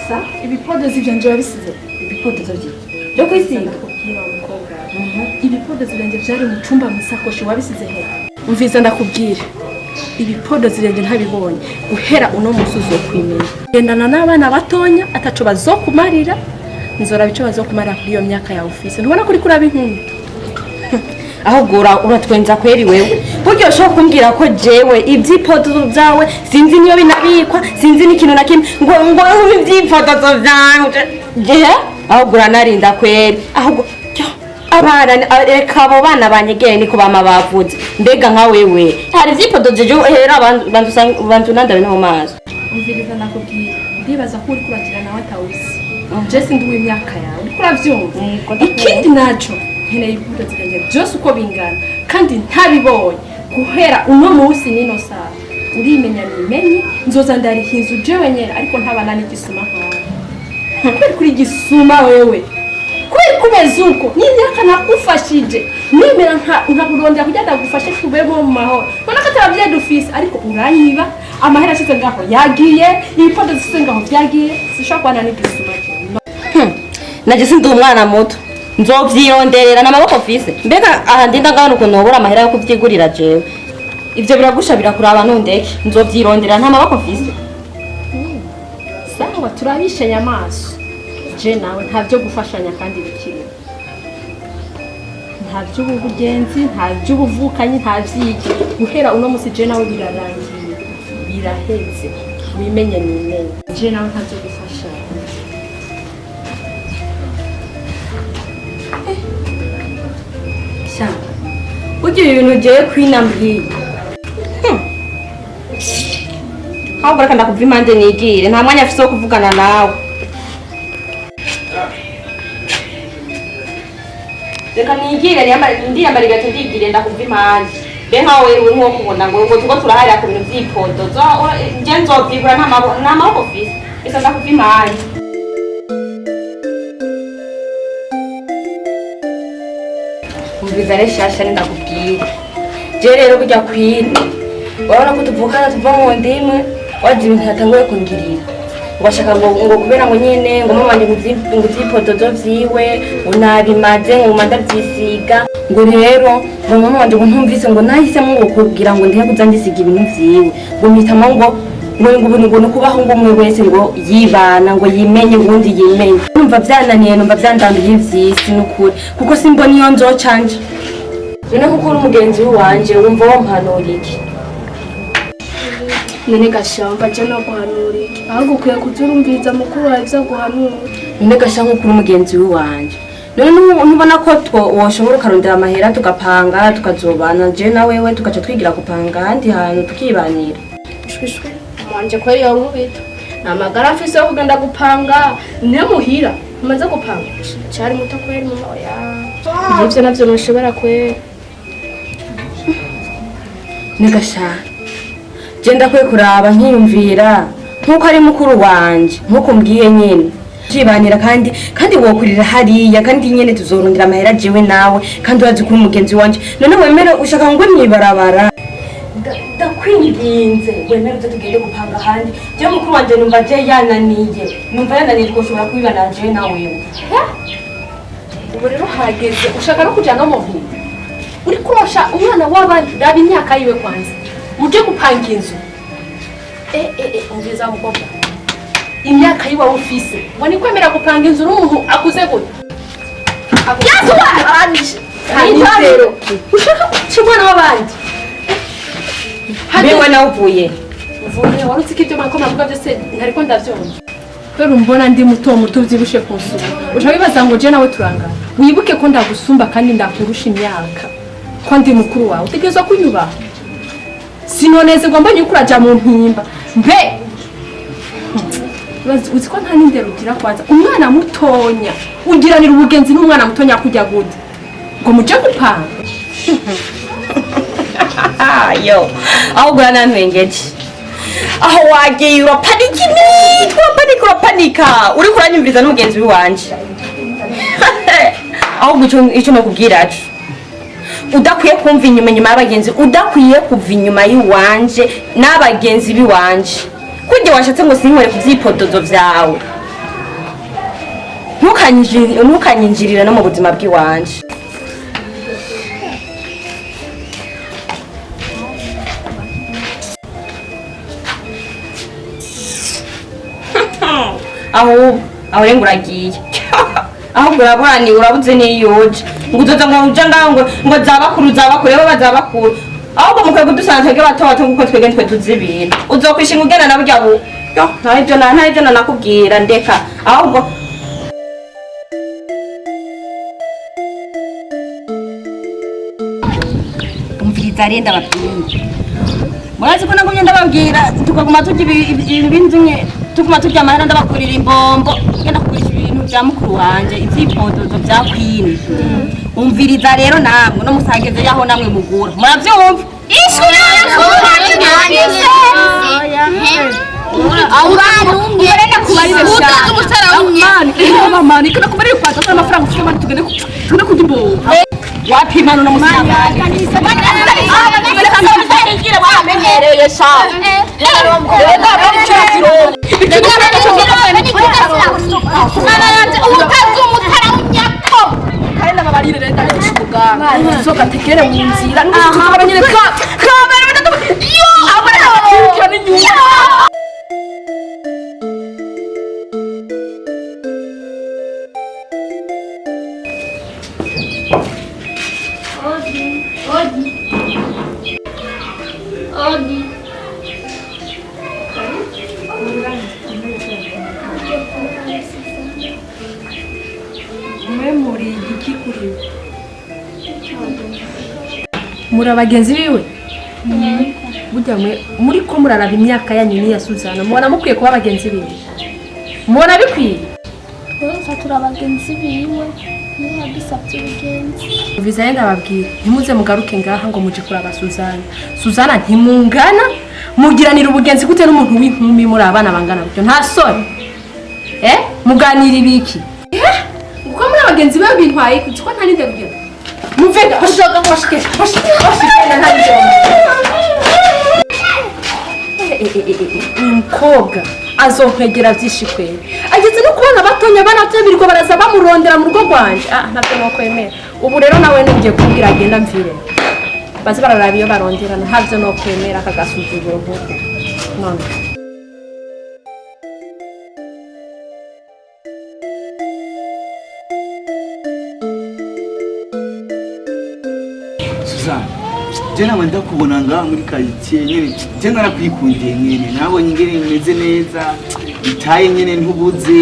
sa ibipodozi vyanje wabisize ibipodozo byo kwisiga kugira umukobwa ibipodozi vyanje vyari mu cumba mu sakoshi wabisize he umviza ndakubwira ibipodozi vyanje ntabibonye guhera uno musi uzokwimenya gendana n'abana batonya ataco bazokumarira nzora bico bazokumarira kuri iyo myaka ya office ntubona kuri kuraba inkumi aho gura uratwenza kweri wewe buryo ushobora kumbwira ko jewe ivyipodozo vyawe sinzi niyo binabikwa sinzi n'ikintu na kimwe ngo ivyipodozo vyanje je aho gura narinda kweri aho abana reka abo bana banyegere niko bama bavuze mbega nka wewe hari ivyipodozo je hera abantu nandabe no maso umviriza nakubwira ndibaza ko uri kurakira nawe atawuzi je sindi w'imyaka yawe uri kuravyumva ikindi naco nkeneye ibipodozi vyanje byose uko bingana kandi ntabibonye guhera uno munsi nino saha urimenya nimenye nzoza ndarihinza uje wenyene ariko ntabana n'igisuma nkawe kuri gisuma wewe kweli kumeze uko n'imyaka nakufashije nemera nka burondera kujya ndagufashe kubemo mu mahoro none ko atabavye dufise ariko uranyiba amahera ashitse ngaho yagiye ibipodozi ashitse ngaho vyagiye sishobora kubana n'igisuma naje sindi umwana muto nzovyironderera n'amaboko ofise mbega aha ndinda ngabana ukuntu nobura amahera yo kuvyigurira jewe ivyo biragusha birakuraba nundeke nzovyironderera nta maboko ofise sawa turabishenya amaso je nawe ntavyo gufashanya kandi bikiri ntavyo ubugenzi ntavyo ubuvukanyi ntavyiki guhera uno musi je nawe birarangiye biraheze wimenye nimenye je nawe ntavyo gufashanya burya ibintu ugiye kwinambwiye ahubwo reka ndakuva impande nigire nta mwanya afise wo kuvugana nawe reka nigire ndiyambara ibirato ndigire ndakuva impande mbe nkawe wewe nko kubona ngo tugo turaharira ku bintu vy'ipodozo je nzovyigura nta maboko ofise esa ndakuva impande umviza reshasha ndakubwira je rero burya kwini urabona ko tuvukana tuva mu ndimwe waje ibintu yatanguye kungirira ngashaka ngo kubera ngo nyene ngo mama wanje ngo vyipodozo vyiwe unabimaze ngo manda vyisiga ngo rero ngo mama wanje ngo ntumvise ngo nahisemo ngo kubwira ngo ndihe kuzandisiga ibintu vyiwe ngo mpitamo ngo nukubaho ngo umwe wese ngo yibana ngo yimenye ubundi yimenye numva vyananiye numva vyandambiye ivyisi n'ukuri kuko simbona iyo nzocanje none kuko uri umugenzi wanje wumva wampanura iki none gashamba je no guhanura iki ahubwo ukwiye kuzurumviza mukuru wawe ivyo guhanura none gashamba kuri umugenzi wanje none nubona ko woshobora ukarondera amahera tugapanga tukazobana je na wewe tugaca twigira gupanga ahandi hantu tukibanira shwishwe wanje kweri yo nkubita namagara afise yo kugenda gupanga nemuhira umaze gupanga cyari muto kweri mu oya ivyo navyo noshobora kweri negashaka genda kwe kuraba nkiyumvira nkuko ari mukuru wanje nkuko mbwiye nyene jibanira kandi wokurira hariya kandi nyene tuzorondera amahera jewe nawe kandi urazi kuri umugenzi wanje none wemere ushaka ngo mwibarabara ndakwinginze wemere uze tugende gupanga ahandi jewe mukuru wanje numva je yananiye twoshobora kwibana jewe nawe ubu rero hageze ushaka no kuja no muhira uri kurosha umwana w'abandi raba imyaka yiwe kwanza muje gupanga inzu umviza umukobwa imyaka yiwe ufise ngo ni kwemera gupanga inzu n'umuntu akuze gute yazuba rero ushaka kuca umwana w'abandi bewe nawe uvuye warutse ko ibyo makoma avuga byose ntariko ndavyumva rero mbona ndi muto uvyibushe kunsura uca bibaza ngo je nawe turangana wibuke ko ndagusumba kandi ndakurusha imyaka ko ndi mukuru wawe utegerezwa kunyubaha sinoneze ngo mbonye uko uraja mu mpimba mbe uzi ko nta n'indero ugira kwanza umwana mutonya ugiranira ubugenzi n'umwana mutonya kujya gute ngo muje gupanga yo aho gura nantwengeje aho wagiye urapanika uri kuranyumviriza n'umugenzi wanje aho ico nakubwira acu udakwiye kumva inyuma y'abagenzi udakwiye kuva inyuma y'iwanje n'abagenzi biwanje kujye washatse ngo sinkore ku vyipodozo vyawe ntukanyinjirira no mu buzima bw'iwanje. aho rero uragiye ahubwo urabani urabuze n'iyoje ngo uzoza ngo uja ngaho ngo zabakuru rero bazabakuru ahubwo mukwiye kudusanzwe bato bato kuko twege twe tuzi ibintu uzokwishinga ugena na burya bu nta ibyo nakubwira ndeka ahubwo umviriza rero ndababwira murazi ko nagumye ndababwira tukaguma turya ibintu nye tuguma turya amahera ndabakurira imbombo ngenda kugurisha ibintu bya mukuru wanje ivyipodozo bya kwini umviriza rero namwe no musageze yaho namwe mugura muravyumva ishuri urenda kubarira cyane mani kana kubarira kwata sana amafaranga ufite mani tugende kurya imbombo wapimana no musaganye wamenyereye sha muri abagenzi biwe burya muri ko muraraba imyaka yanyu n'iya Suzana mubona mukwiye kuba abagenzi biwe mubona bikwiye twese turi abagenzi biwe niba dusabye ubugenzi biza yenda babwira ntimuze mugaruke ngaha ngo muje kuraba Suzana ntimungana mugiranira ubugenzi gute n'umuntu w'inkumi muri abana bangana byo nta soni muganira ibiki uko muri abagenzi biwe bintwaye kuko nta ninde rugero muvega hojoga ngoshike na ntabyo umukobwa azompegera vyishikwe ageze no kubona batonya bana byabiriko baraza bamurondera mu rugo rwanje ntabyo nokwemera ubu rero nawe ngiye kubwira agenda mvire baze bararaba iyo baronderana ntabyo nokwemera kagasuzuguro nk'uko none jena wenda kubona ngaha muri quartier nyene je narakwikundiye nyene nabonye ingene imeze neza itaye nyene ntubuze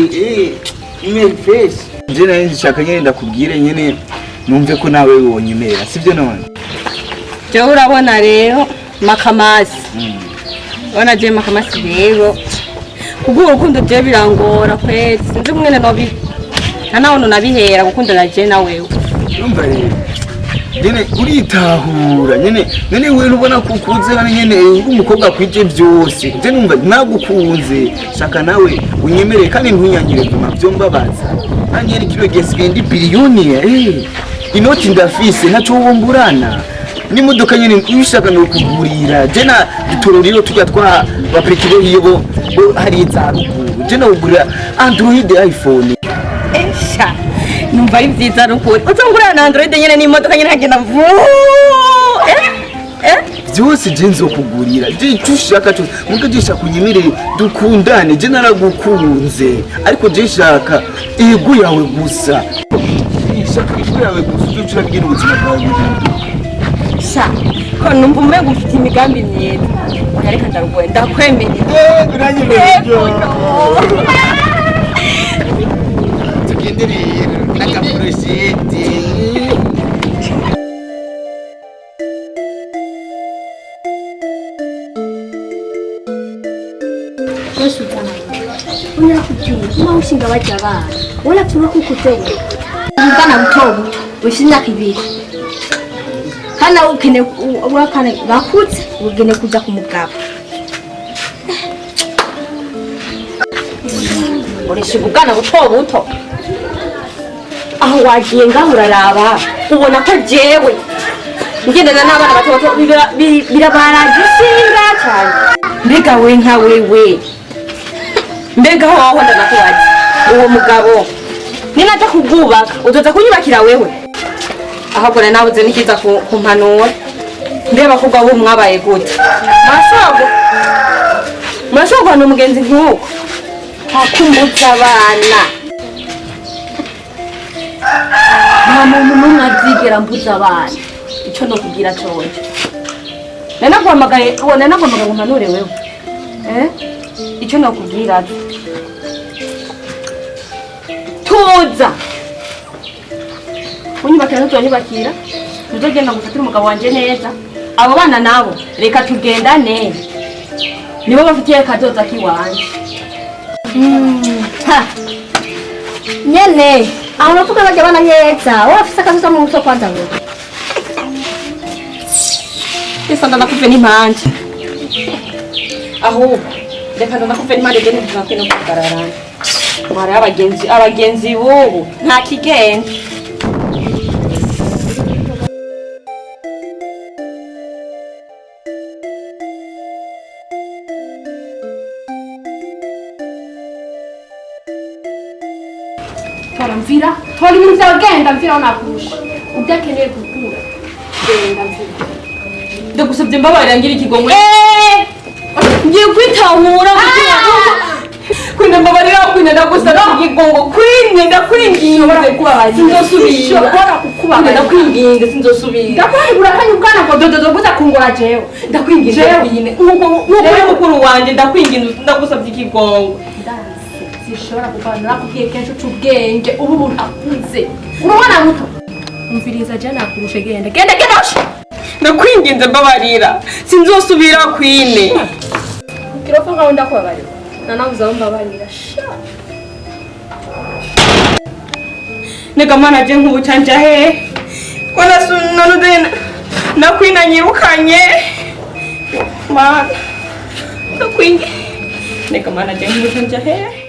email fresh je nayo nshaka nyene ndakubwire nyene numve ko nawe wonyemera sivyo none je urabona rero makamasi wana je makamasi rero kubwo urukundo je birangora kwezi sinzi mwene nobi nanaho nabihera gukunda na je nawe numva rero nyene uritahura nyene wewe ubona kukuze bane nyene umukobwa kwije byose je numva nagukunze shaka nawe unyemereye kandi ntunyangire vuma byo mbabaza nanyere kilo gesigendi biliyoni inoti ndafise ntaco wumburana n'imodoka nyene uyishaka no kugurira je na dutororiro tujya twa baprekire hiyo hari za ruguru je na ugurira Android iPhone esha numva ari byiza rukuri utangurana na Android nyene n'imodoka nyene hagenda vu byose je nzokugurira je tushaka cyose muko je shaka kunyemerere dukundane je naragukunze ariko je shaka ego yawe gusa shaka ego yawe gusa cyo bwira ubuzima bwawe sha ko numva umengo ufite imigambi myiza ariko ndarugwenda kwemera uranyemereye tugendereye n'akaproject Suzana unakujua kama ushinga waje abana wala tunakukutewe ngana mtobo ushinda kibiri kana ukene wakane bakutse ugene kuja kumugaba urishigugana buto aho wagiye ngaho uraraba ubona ko jewe ngendana n'abana bato birabaraje singa cyane mbega we nka wewe mbega aho waho ndanakubaza uwo mugabo ninaje kugubaka uzoza kunyubakira wewe ahubwo rero nabuze nikiza kumpanura mbere bakubwa bo mwabaye gute murashobora n'umugenzi nk'uko hakumbuza abana nta muntu n'umwe azigera mbuza abana icyo no kugira cyonje nanaguhamagaye ngo mpanure wewe icyo no kubwira tuza unyubakira ntuzonyubakira tuzogenda gufatira umugabo wanje neza abo bana nabo reka tugendane nibo bafitiye kazoza kiwanje nyene aho navuga bajya bana neza wowe afise akazuza mu mutwe kwanza ngo esa ndanakuve n'impande ahubwo reka ndanakuve n'impande gene ntuzakwe no kugararana mwari abagenzi bubu nta kigenda mvira tori mu byawe genda mvira nakurusha udakeneye gukura genda mvira ndagusabye mbabarira ngira ikigongo ngiye kwitahura kwina mbabarira kwina ndagusaba ikigongo kwina ndakwinginze sinzosubira ndakwinginze sinzosubira ndakwinginze kandi ubwana ngo dododo buza kungora jewe ndakwinginze kwine nkuko mukuru wanje ndakwinginze ndagusabye ikigongo zishobora kuvana nakubwiye kenshi ubwenge ubu umuntu akuze urabona muto umviriza jana kurusha genda ndakwinginze mbabarira sinzosubira kwine kirofa ngaho ndakubabarira nanabuze aho mbabarira sha nega mana je nk'ubucanja he kona sunanudena nakwina nyirukanye mana nakwinge nega mana je nk'ubucanja he